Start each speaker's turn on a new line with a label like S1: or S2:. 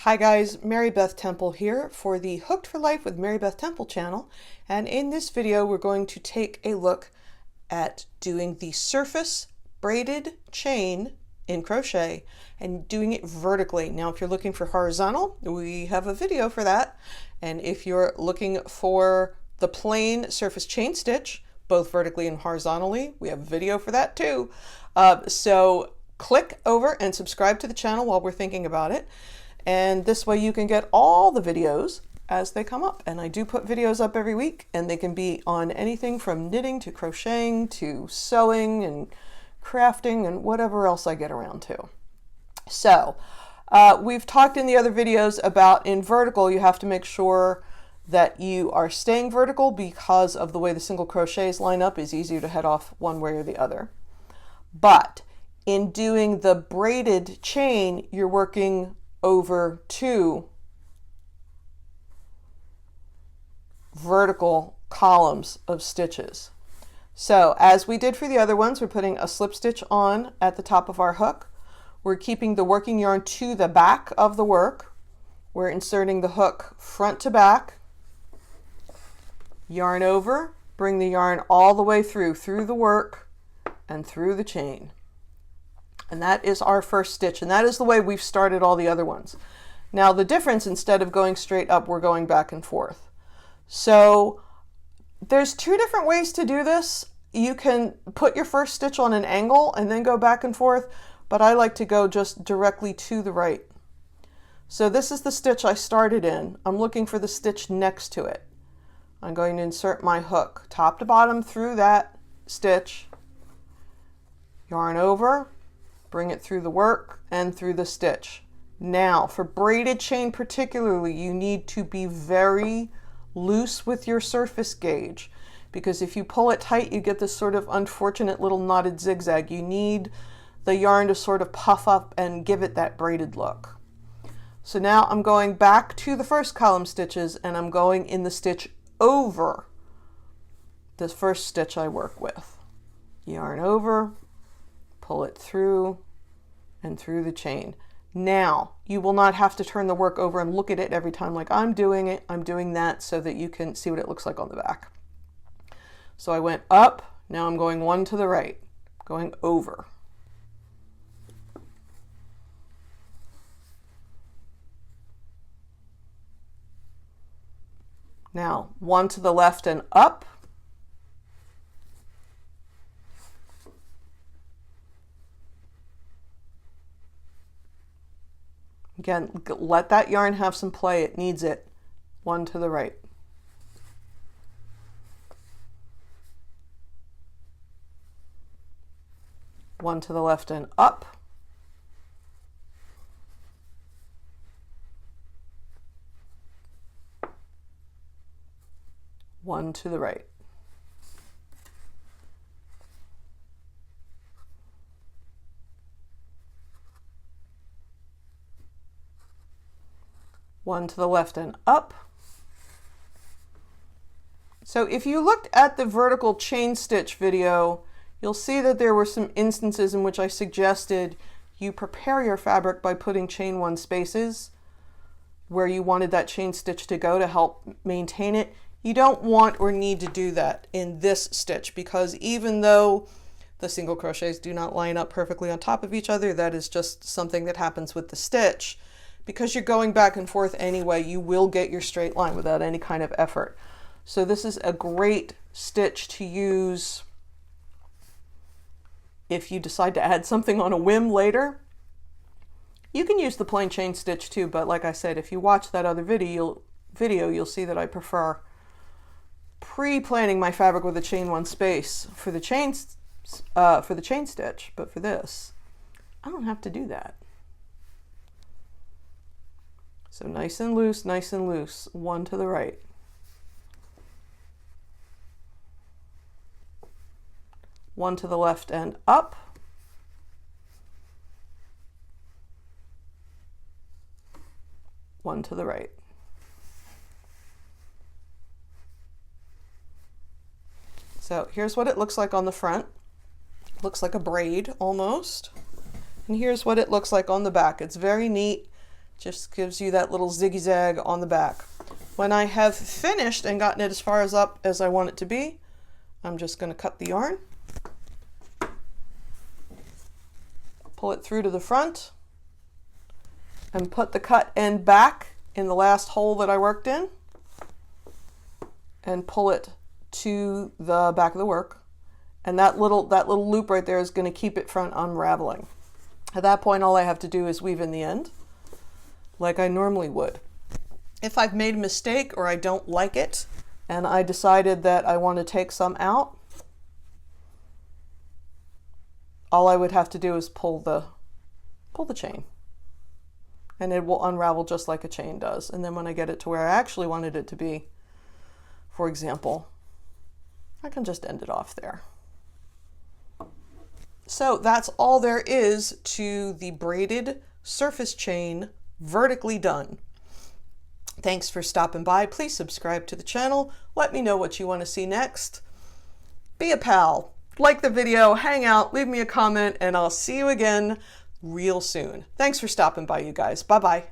S1: Hi guys, Mary Beth Temple here for the Hooked for Life with Mary Beth Temple channel, and in this video we're going to take a look at doing the surface braided chain in crochet and doing it vertically. Now if you're looking for horizontal, we have a video for that, and if you're looking for the plain surface chain stitch both vertically and horizontally, we have a video for that too. So click over and subscribe to the channel while we're thinking about it. And this way you can get all the videos as they come up. And I do put videos up every week, and they can be on anything from knitting to crocheting to sewing and crafting and whatever else I get around to. So we've talked in the other videos about in vertical, you have to make sure that you are staying vertical because of the way the single crochets line up is easier to head off one way or the other. But in doing the braided chain, you're working over two vertical columns of stitches. So as we did for the other ones, we're putting a slip stitch on at the top of our hook. We're keeping the working yarn to the back of the work. We're inserting the hook front to back, yarn over, bring the yarn all the way through the work and through the chain. And that is our first stitch, and that is the way we've started all the other ones. Now the difference, instead of going straight up, we're going back and forth. So there's two different ways to do this. You can put your first stitch on an angle and then go back and forth, but I like to go just directly to the right. So this is the stitch I started in. I'm looking for the stitch next to it. I'm going to insert my hook top to bottom through that stitch, yarn over, bring it through the work and through the stitch. Now for braided chain particularly, you need to be very loose with your surface gauge, because if you pull it tight you get this sort of unfortunate little knotted zigzag. You need the yarn to sort of puff up and give it that braided look. So now I'm going back to the first column stitches, and I'm going in the stitch over this first stitch I work with. Yarn over, pull it through and through the chain. Now you will not have to turn the work over and look at it every time like I'm doing it. I'm doing that so that you can see what it looks like on the back. So I went up, now I'm going one to the right, going over. Now one to the left and up. Again, let that yarn have some play, it needs it. One to the right. One to the left and up. One to the right. One to the left and up. So if you looked at the vertical chain stitch video, you'll see that there were some instances in which I suggested you prepare your fabric by putting chain one spaces where you wanted that chain stitch to go to help maintain it. You don't want or need to do that in this stitch, because even though the single crochets do not line up perfectly on top of each other, that is just something that happens with the stitch. Because you're going back and forth anyway, you will get your straight line without any kind of effort. So this is a great stitch to use if you decide to add something on a whim later. You can use the plain chain stitch too, but like I said, if you watch that other video, you'll see that I prefer pre-planning my fabric with a chain one space for the chain stitch. But for this, I don't have to do that. So nice and loose, one to the right. One to the left and up. One to the right. So here's what it looks like on the front. Looks like a braid almost. And here's what it looks like on the back. It's very neat. Just gives you that little zigzag on the back. When I have finished and gotten it as far as up as I want it to be, I'm just going to cut the yarn, pull it through to the front, and put the cut end back in the last hole that I worked in, and pull it to the back of the work. And that little loop right there is going to keep it from unraveling. At that point, all I have to do is weave in the end, like I normally would. If I've made a mistake or I don't like it, and I decided that I want to take some out, all I would have to do is pull the chain, and it will unravel just like a chain does. And then when I get it to where I actually wanted it to be, for example, I can just end it off there. So that's all there is to the braided surface chain vertically done. Thanks for stopping by. Please subscribe to the channel. Let me know what you want to see next. Be a pal. Like the video, hang out, leave me a comment, and I'll see you again real soon. Thanks for stopping by, you guys. Bye-bye.